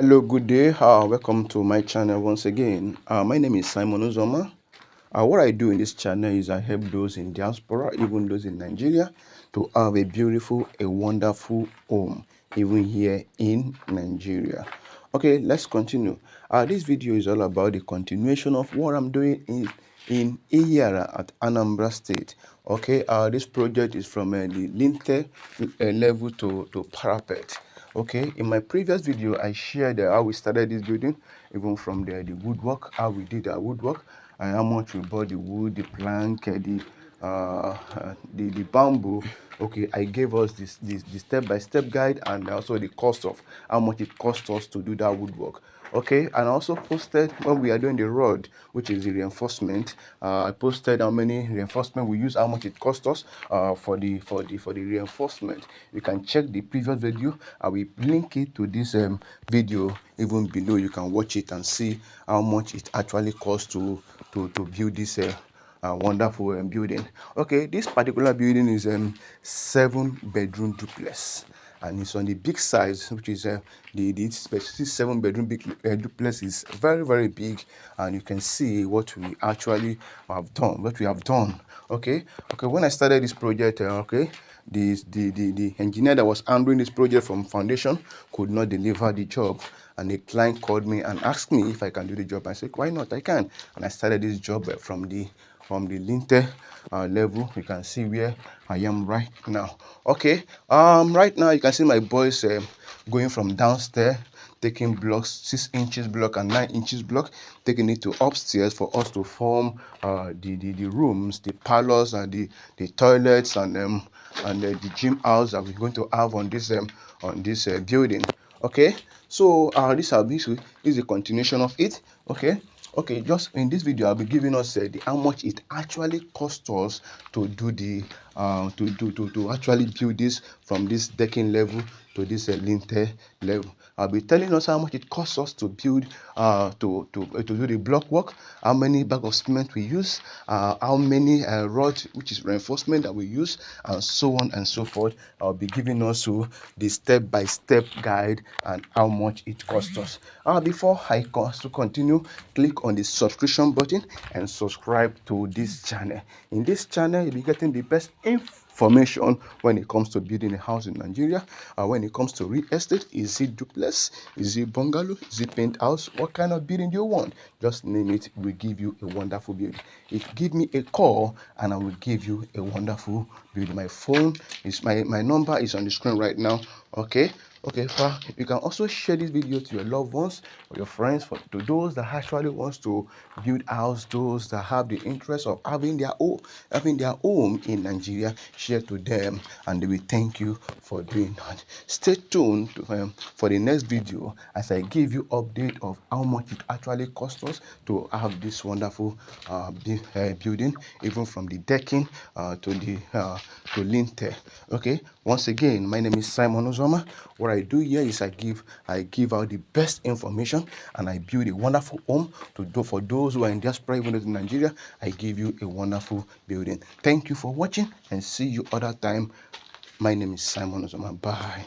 Hello, good day. Welcome to my channel once again. My name is Simon Uzoma. What I do in this channel is I help those in diaspora, even those in Nigeria, to have a beautiful, a wonderful home, even here in Nigeria. Okay, let's continue. This video is all about the continuation of what I'm doing in Ihiala at Anambra State. Okay, this project is from the Lintel level to parapet. Okay, in my previous video I shared how we started this building, even from the woodwork, how we did our woodwork, and how much we bought the wood, the plank, the bamboo. Okay, I gave us this step-by-step guide, and also the cost of how much it cost us to do that woodwork. Okay, and I also posted when we are doing the rod, which is the reinforcement. I posted how many reinforcement we use, how much it cost us for the reinforcement. You can check the previous video. I will link it to this video even below. You can watch it and see how much it actually costs to build this wonderful building. Okay, this particular building is 7-bedroom duplex, and it's on the big size, which is the specific 7-bedroom duplex is very big, and you can see what we actually have done. Okay, when I started this project, the engineer that was handling this project from foundation could not deliver the job, and the client called me and asked me if I can do the job. I said, why not? I can. And I started this job from the Lintel level. You can see where I am right now. Okay, right now you can see my boys going from downstairs, taking blocks, 6 inches block and 9 inches block, taking it to upstairs for us to form the rooms, the parlors, and the toilets, and the gym house that we're going to have on this building. Okay, so this is a continuation of it. Okay, just in this video I'll be giving us how much it actually cost us to do the to actually build this from this decking level to this lintel level. I'll be telling us how much it costs us to build to do the block work, how many bag of cement we use, how many rods, which is reinforcement, that we use, and so on and so forth. I'll be giving us the step-by-step guide and how much it costs us. Before I continue, click on the subscription button and subscribe to this channel. In this channel you'll be getting the best information when it comes to building a house in Nigeria. When it comes to real estate, is it duplex, is it bungalow, is it penthouse, what kind of building do you want? Just name it, we'll give you a wonderful building. Give me a call and I will give you a wonderful building. My phone is my number is on the screen right now. Okay, you can also share this video to your loved ones or your friends, to those that actually wants to build house, those that have the interest of having their home in Nigeria. Share to them and they will thank you for doing that. Stay tuned for the next video as I give you update of how much it actually costs us to have this wonderful building, even from the decking to lintel. Okay, once again, my name is Simon Uzoma. What I do here is I give out the best information, and I build a wonderful home for those who are in diaspora, even in Nigeria. I give you a wonderful building. Thank you for watching, and see you other time. My name is Simon Uzoma. Bye.